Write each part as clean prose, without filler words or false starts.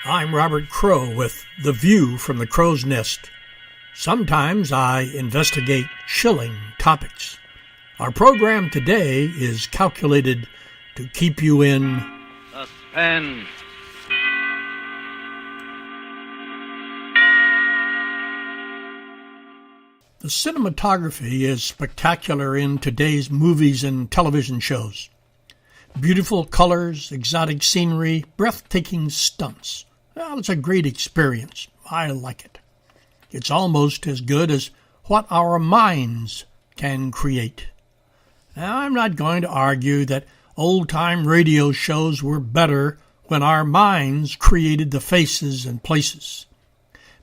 I'm Robert Crowe with The View from the Crow's Nest. Sometimes I investigate chilling topics. Our program today is calculated to keep you in Suspense. The cinematography is spectacular in today's movies and television shows. Beautiful colors, exotic scenery, breathtaking stunts. Well, it's a great experience. I like it. It's almost as good as what our minds can create. Now, I'm not going to argue that old-time radio shows were better when our minds created the faces and places.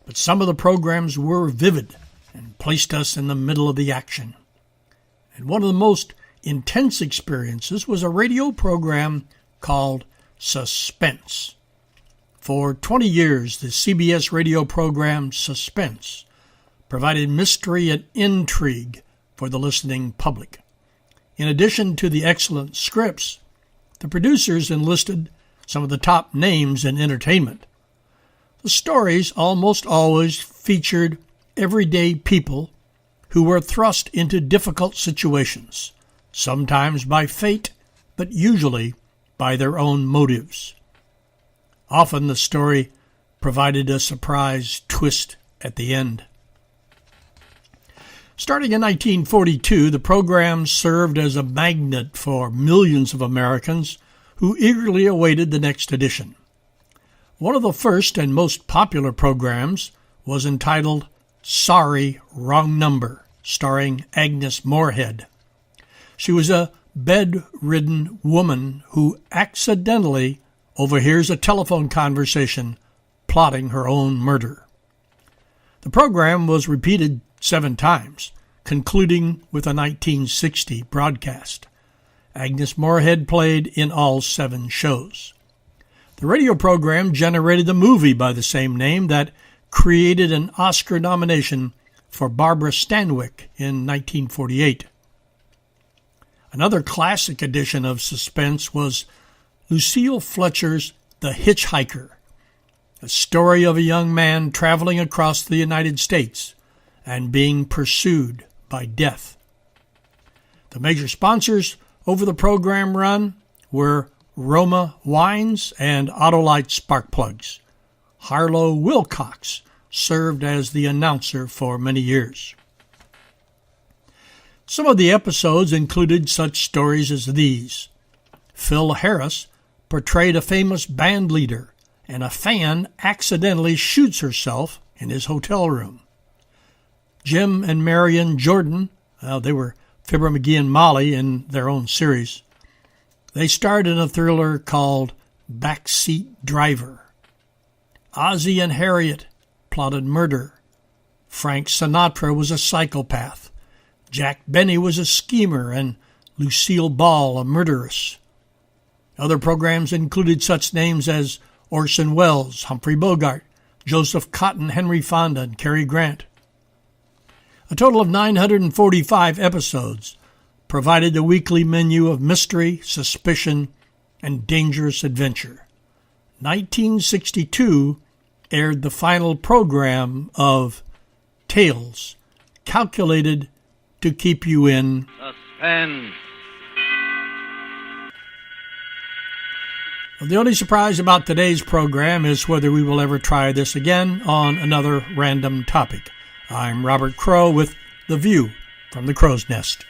But some of the programs were vivid and placed us in the middle of the action. And one of the most intense experiences was a radio program called Suspense. For 20 years, the CBS radio program Suspense provided mystery and intrigue for the listening public. In addition to the excellent scripts, the producers enlisted some of the top names in entertainment. The stories almost always featured everyday people who were thrust into difficult situations, sometimes by fate, but usually by their own motives. Often the story provided a surprise twist at the end. Starting in 1942, the program served as a magnet for millions of Americans who eagerly awaited the next edition. One of the first and most popular programs was entitled Sorry, Wrong Number, starring Agnes Moorehead. She was a bedridden woman who accidentally overhears a telephone conversation plotting her own murder. The program was repeated 7 times, concluding with a 1960 broadcast. Agnes Moorehead played in all 7 shows. The radio program generated the movie by the same name that created an Oscar nomination for Barbara Stanwyck in 1948. Another classic edition of Suspense was Lucille Fletcher's The Hitchhiker, a story of a young man traveling across the United States and being pursued by death. The major sponsors over the program run were Roma Wines and Autolite Spark Plugs. Harlow Wilcox served as the announcer for many years. Some of the episodes included such stories as these. Phil Harris portrayed a famous band leader, and a fan accidentally shoots herself in his hotel room. Jim and Marion Jordan, they were Fibber McGee and Molly in their own series. They starred in a thriller called Backseat Driver. Ozzie and Harriet plotted murder. Frank Sinatra was a psychopath. Jack Benny was a schemer, and Lucille Ball a murderess. Other programs included such names as Orson Welles, Humphrey Bogart, Joseph Cotton, Henry Fonda, and Cary Grant. A total of 945 episodes provided the weekly menu of mystery, suspicion, and dangerous adventure. 1962 aired the final program of Tales, calculated to keep you in Suspense. The only surprise about today's program is whether we will ever try this again on another random topic. I'm Robert Crowe with The View from the Crow's Nest.